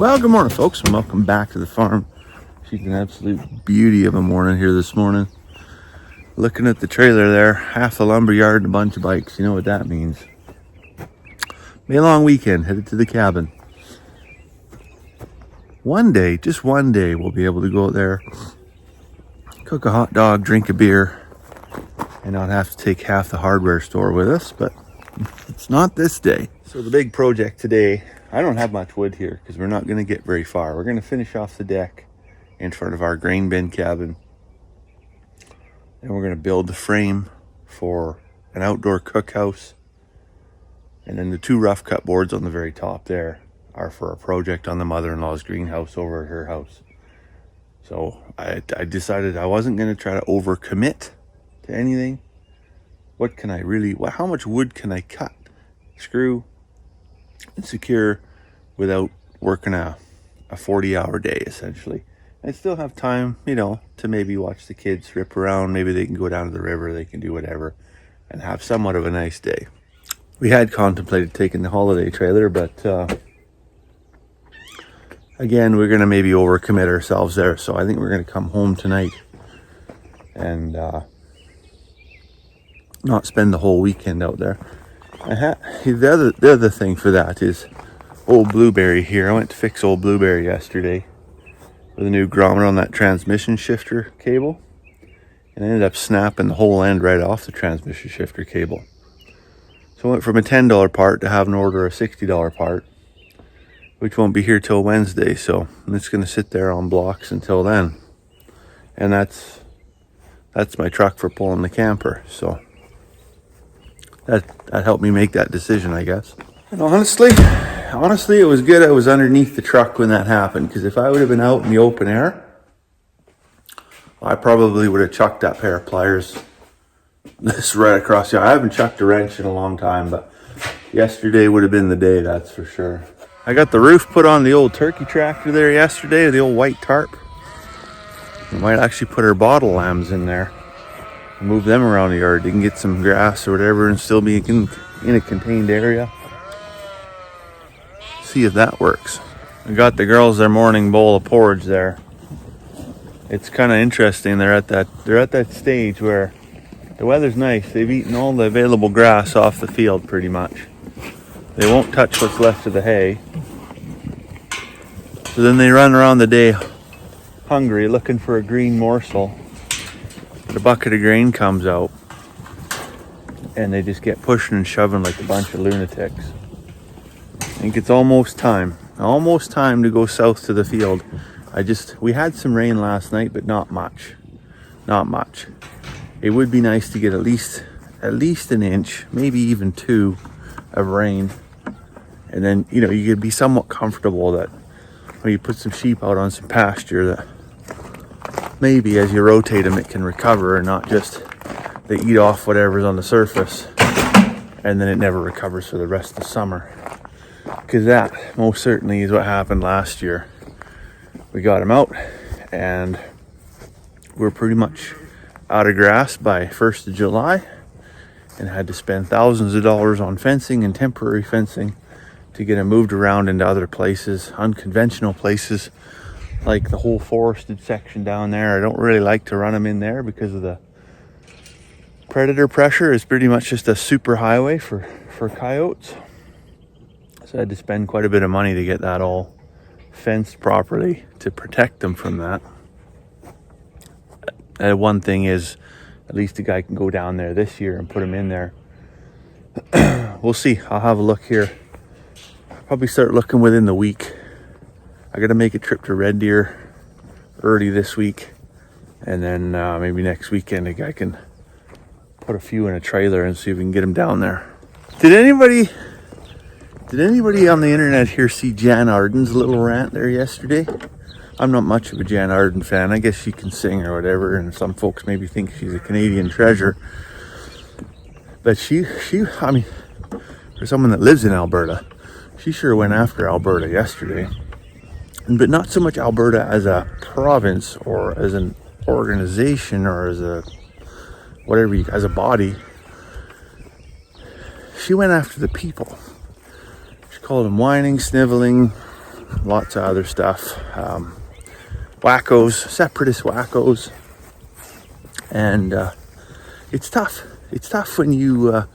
Well, good morning, folks, and welcome back to the farm. She's an absolute beauty of a morning here this morning. Looking at the trailer there, half the lumberyard and a bunch of bikes. You know what that means. May long weekend, headed to the cabin. One day, just one day, we'll be able to go out there, cook a hot dog, drink a beer, and not have to take half the hardware store with us, but it's not this day. So the big project today, I don't have much wood here because we're not going to get very far. We're going to finish off the deck in front of our grain bin cabin. And we're going to build the frame for an outdoor cookhouse. And then the two rough cut boards on the very top there are for a project on the mother-in-law's greenhouse over at her house. So I decided I wasn't going to try to overcommit to anything. What can I really, how much wood can I cut, screw, and secure without working a 40-hour day, essentially? I still have time, to maybe watch the kids rip around. Maybe they can go down to the river, they can do whatever, and have somewhat of a nice day. We had contemplated taking the holiday trailer, but again, we're going to maybe overcommit ourselves there. So I think we're going to come home tonight and not spend the whole weekend out there. The other thing for that is old Blueberry here. I went to fix old Blueberry yesterday with a new grommet on that transmission shifter cable, and I ended up snapping the whole end right off the transmission shifter cable. So I went from a $10 part to have an order a $60 part, which won't be here till Wednesday. So it's going to sit there on blocks until then, and that's my truck for pulling the camper. So that helped me make that decision, I guess. And honestly, it was good I was underneath the truck when that happened, because if I would have been out in the open air, I probably would have chucked that pair of pliers this right across the. I haven't chucked a wrench in a long time, but yesterday would have been the day, that's for sure. I got the roof put on the old turkey tractor there yesterday, the old white tarp. We might actually put our bottle lambs in there, move them around the yard. They can get some grass or whatever and still be in a contained area. See if that works. I got the girls their morning bowl of porridge there. It's kind of interesting. They're at that stage where the weather's nice. They've eaten all the available grass off the field pretty much. They won't touch what's left of the hay. So then they run around the day hungry, looking for a green morsel. The bucket of grain comes out and they just get pushing and shoving like a bunch of lunatics. I think it's almost time to go south to the field. We had some rain last night, but not much. It would be nice to get at least an inch, maybe even 2 of rain. And then, you could be somewhat comfortable that when you put some sheep out on some pasture, that maybe as you rotate them, it can recover, and not just they eat off whatever's on the surface and then it never recovers for the rest of the summer. Because that most certainly is what happened last year. We got them out and we're pretty much out of grass by 1st of July and had to spend thousands of dollars on fencing and temporary fencing to get them moved around into other places, unconventional places, like the whole forested section down there. I don't really like to run them in there because of the predator pressure. It's pretty much just a super highway for coyotes. So I had to spend quite a bit of money to get that all fenced properly to protect them from that. One thing is, at least a guy can go down there this year and put them in there. We'll see. I'll have a look here. Probably start looking within the week. I got to make a trip to Red Deer early this week, and then maybe next weekend a guy can put a few in a trailer and see if we can get them down there. Did anybody on the internet here see Jan Arden's little rant there yesterday? I'm not much of a Jan Arden fan. I guess she can sing or whatever, and some folks maybe think she's a Canadian treasure. But she, I mean, for someone that lives in Alberta, she sure went after Alberta yesterday. But not so much Alberta as a province or as an organization or as a as a body. She went after the people. She called them whining, sniveling, lots of other stuff. Wackos, separatist wackos. And it's tough. It's tough when you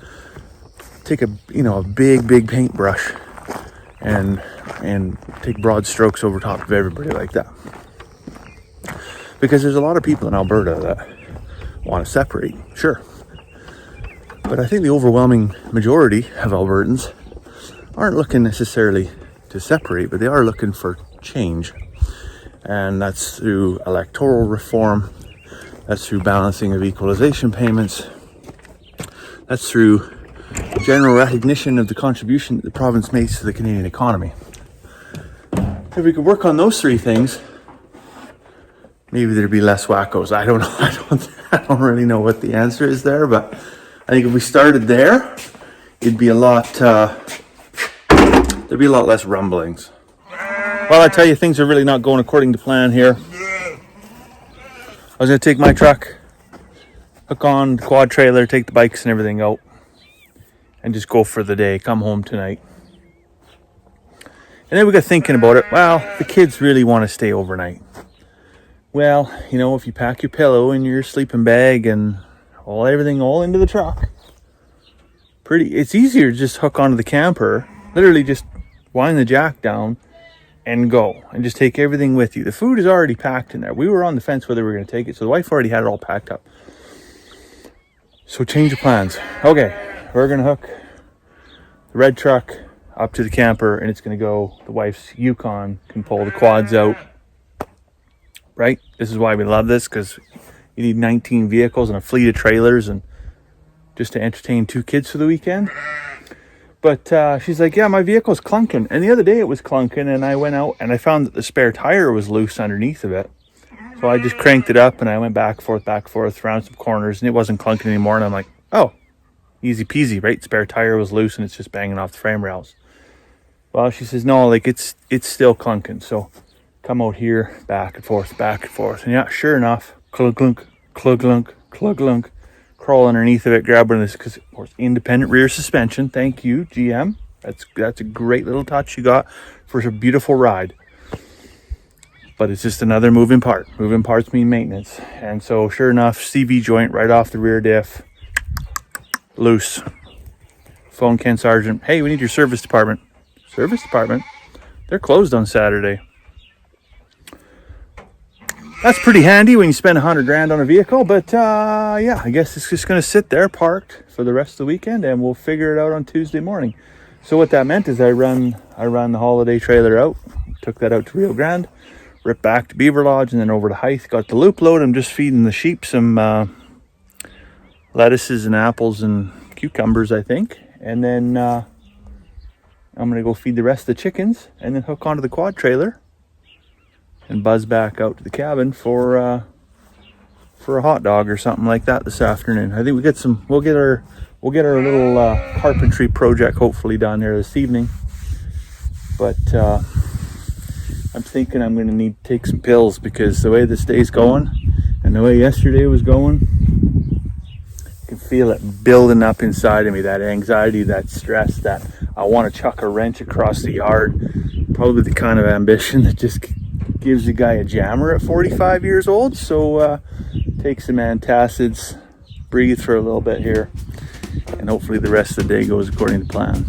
take a big paintbrush and take broad strokes over top of everybody like that. Because there's a lot of people in Alberta that want to separate, sure. But I think the overwhelming majority of Albertans aren't looking necessarily to separate, but they are looking for change. And that's through electoral reform, that's through balancing of equalization payments, that's through general recognition of the contribution that the province makes to the Canadian economy. If we could work on those three things, maybe there'd be less wackos. I don't know. I don't really know what the answer is there, but I think if we started there, it'd be a lot. There'd be a lot less rumblings. Well, I tell you, things are really not going according to plan here. I was going to take my truck, hook on the quad trailer, take the bikes and everything out, and just go for the day, come home tonight. And then we got thinking about it. Well, the kids really want to stay overnight. Well, if you pack your pillow and your sleeping bag and everything all into the truck, it's easier to just hook onto the camper, literally just wind the jack down and go, and just take everything with you. The food is already packed in there. We were on the fence whether we were going to take it, so the wife already had it all packed up. So change of plans. Okay, we're going to hook the red truck up to the camper, and it's going to go. The wife's Yukon can pull the quads out. Right? This is why we love this, because you need 19 vehicles and a fleet of trailers and just to entertain 2 kids for the weekend. But she's like, yeah, my vehicle's clunking. And the other day it was clunking, and I went out and I found that the spare tire was loose underneath of it. So I just cranked it up and I went back and forth, around some corners, and it wasn't clunking anymore. And I'm like, oh, easy peasy, right? Spare tire was loose and it's just banging off the frame rails. Well, she says, no, like it's still clunking. So come out here, back and forth. And yeah, sure enough, clug-lunk, crawl underneath of it, grab one of this, because of course, independent rear suspension. Thank you, GM. That's a great little touch you got for a beautiful ride. But it's just another moving part. Moving parts mean maintenance. And so sure enough, CV joint right off the rear diff, loose. Phone Ken Sargent, hey, we need your service department. Service department? They're closed on Saturday. That's pretty handy when you spend $100,000 on a vehicle, but yeah, I guess it's just going to sit there parked for the rest of the weekend, and we'll figure it out on Tuesday morning. So what that meant is I ran the holiday trailer out, took that out to Rio Grande, ripped back to Beaver Lodge, and then over to Hythe. Got the loop load. I'm just feeding the sheep some lettuces and apples and cucumbers, I think, and then I'm going to go feed the rest of the chickens, and then hook onto the quad trailer and buzz back out to the cabin for a hot dog or something like that this afternoon. I think we'll get our little carpentry project hopefully done here this evening. But I'm thinking I'm going to need to take some pills, because the way this day's going and the way yesterday was going, I can feel it building up inside of me, that anxiety, that stress, that I want to chuck a wrench across the yard. Probably the kind of ambition that just gives a guy a jammer at 45 years old. So take some antacids, breathe for a little bit here, and hopefully the rest of the day goes according to plan.